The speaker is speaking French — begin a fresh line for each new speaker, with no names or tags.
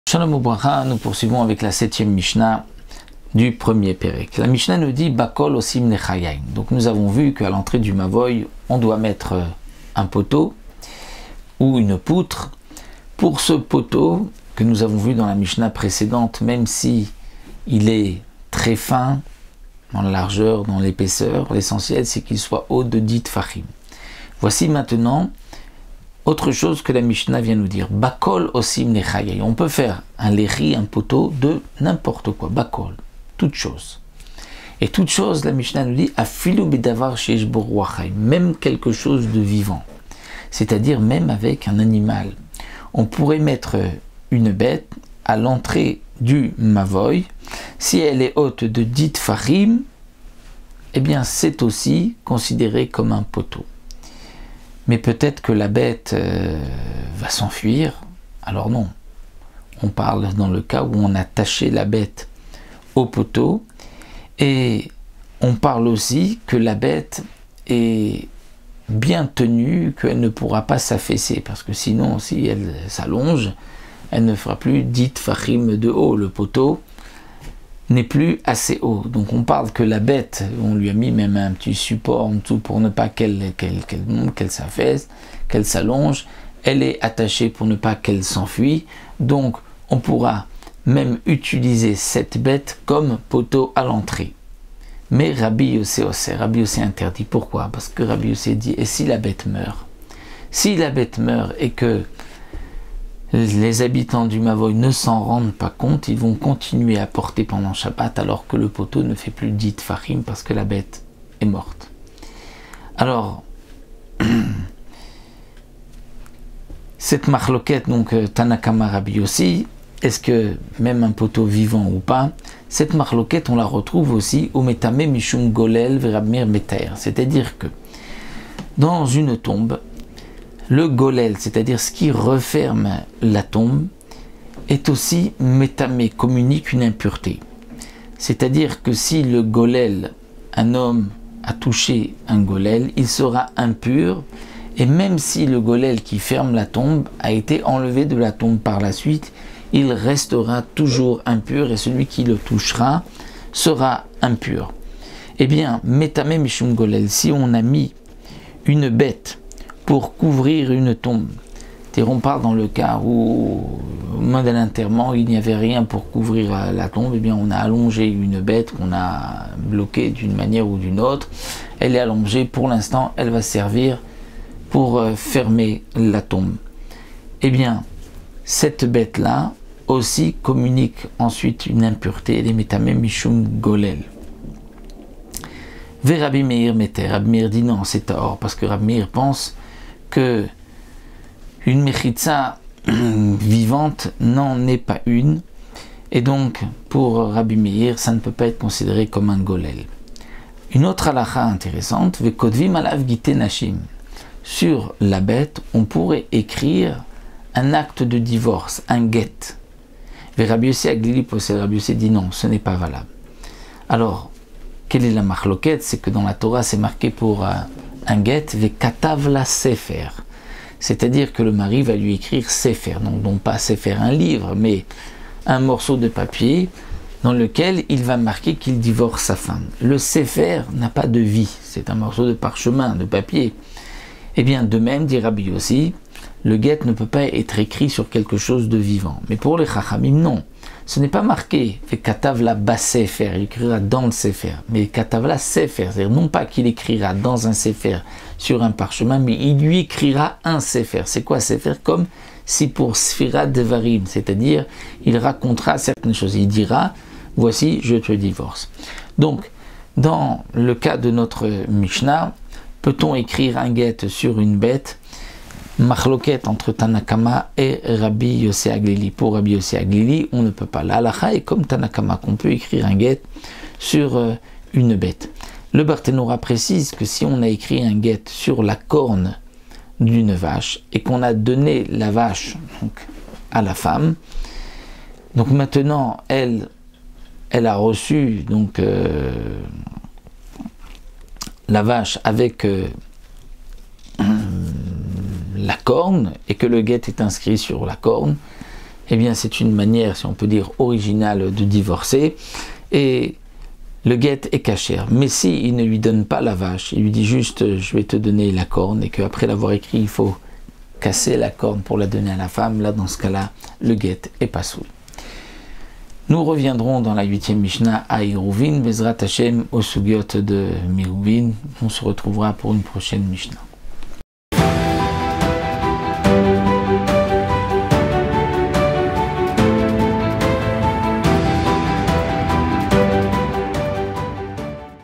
Shalom Ubracha, nous poursuivons avec la 7e Mishnah du premier Pérek. La Mishnah nous dit Bakol osim nechayim. Donc nous avons vu qu'à l'entrée du Mavoy, on doit mettre un poteau ou une poutre. Pour ce poteau que nous avons vu dans la Mishnah précédente, même si il est très fin dans la largeur, dans l'épaisseur, l'essentiel c'est qu'il soit haut de 10 tfachim. Voici maintenant autre chose que la Mishnah vient nous dire. Bakol osim nechayim. On peut faire un lechi, un poteau de n'importe quoi. Bakol, toute chose. Et toute chose, la Mishnah nous dit afilu bedavar sheish bo ruach hayim, même quelque chose de vivant. C'est-à-dire même avec un animal. On pourrait mettre une bête à l'entrée du Mavoy. Si elle est haute de 10 tfachim, eh bien c'est aussi considéré comme un poteau. Mais peut-être que la bête va s'enfuir. Alors non. On parle dans le cas où on a attaché la bête au poteau. Et on parle aussi que la bête est bien tenue, qu'elle ne pourra pas s'affaisser. Parce que sinon, si elle s'allonge, elle ne fera plus 10 tfachim de haut. Le poteau n'est plus assez haut. Donc on parle que la bête, on lui a mis même un petit support en dessous pour ne pas qu'elle s'affaisse, qu'elle s'allonge. Elle est attachée pour ne pas qu'elle s'enfuit. Donc on pourra même utiliser cette bête comme poteau à l'entrée. Mais Rabbi Yossé interdit. Pourquoi? Parce que Rabbi Yossé dit, et si la bête meurt? Si la bête meurt et que les habitants du Mavoy ne s'en rendent pas compte, ils vont continuer à porter pendant Shabbat alors que le poteau ne fait plus 10 tfachim parce que la bête est morte. Alors, cette marloquette, donc Tanakama Rabbi Yossi, est-ce que même un poteau vivant ou pas, cette marloquette on la retrouve aussi au Metame Mishum Golel Verabmir Meter, c'est-à-dire que dans une tombe, le golel, c'est-à-dire ce qui referme la tombe, est aussi métamé, communique une impureté. C'est-à-dire que si le golel, un homme a touché un golel, il sera impur, et même si le golel qui ferme la tombe a été enlevé de la tombe par la suite, il restera toujours impur, et celui qui le touchera sera impur. Eh bien, métamé mishum golel, si on a mis une bête pour couvrir une tombe. On parle dans le cas où, au moment de l'enterrement, il n'y avait rien pour couvrir la tombe, et bien on a allongé une bête qu'on a bloquée d'une manière ou d'une autre. Elle est allongée, pour l'instant, elle va servir pour fermer la tombe. Eh bien, cette bête-là aussi communique ensuite une impureté, les métamé mishum golel. Ve Rabbi Meir Meter. Rabbi Meir dit non, c'est tort, parce que Rabbi Meir pense que une mechitza vivante n'en est pas une, et donc pour Rabbi Meir ça ne peut pas être considéré comme un golel. Une autre halakha intéressante, vekodvim alav gite nashim, sur la bête on pourrait écrire un acte de divorce, un get. Rabbi Yossi Aglili possède, Rabbi Yossi dit non, ce n'est pas valable. Alors quelle est la marloquette? C'est que dans la Torah c'est marqué pour un get, vekatav la sefer, c'est-à-dire que le mari va lui écrire sefer, non pas sefer un livre, mais un morceau de papier dans lequel il va marquer qu'il divorce sa femme. Le sefer n'a pas de vie, c'est un morceau de parchemin, de papier. Et bien de même, dit Rabbi Yossi, le get ne peut pas être écrit sur quelque chose de vivant. Mais pour les chachamim, non. Ce n'est pas marqué « Katav la bas sefer », il écrira dans le sefer, mais « Katav la sefer », c'est-à-dire non pas qu'il écrira dans un sefer sur un parchemin, mais il lui écrira un sefer. C'est quoi sefer? Comme si pour Sfira Devarim, c'est-à-dire il racontera certaines choses. Il dira « Voici, je te divorce ». Donc, dans le cas de notre Mishnah, peut-on écrire un get sur une bête? Marloquette entre Tanakama et Rabbi Yossé Aglili. Pour Rabbi Yossé Aglili, on ne peut pas. La halakha est comme Tanakama, qu'on peut écrire un get sur une bête. Le Barthénora précise que si on a écrit un get sur la corne d'une vache et qu'on a donné la vache donc, à la femme, donc maintenant elle a reçu donc la vache avec la corne et que le get est inscrit sur la corne, eh bien c'est une manière, si on peut dire, originale de divorcer, et le guet est cachère. Mais si il ne lui donne pas la vache, il lui dit juste je vais te donner la corne, et qu'après l'avoir écrit il faut casser la corne pour la donner à la femme, là dans ce cas-là le guet est pas soul. Nous reviendrons dans la 8e Mishnah à Eruvin, Bezrat Hashem, au Sugyot de Miruvin. On se retrouvera pour une prochaine Mishnah.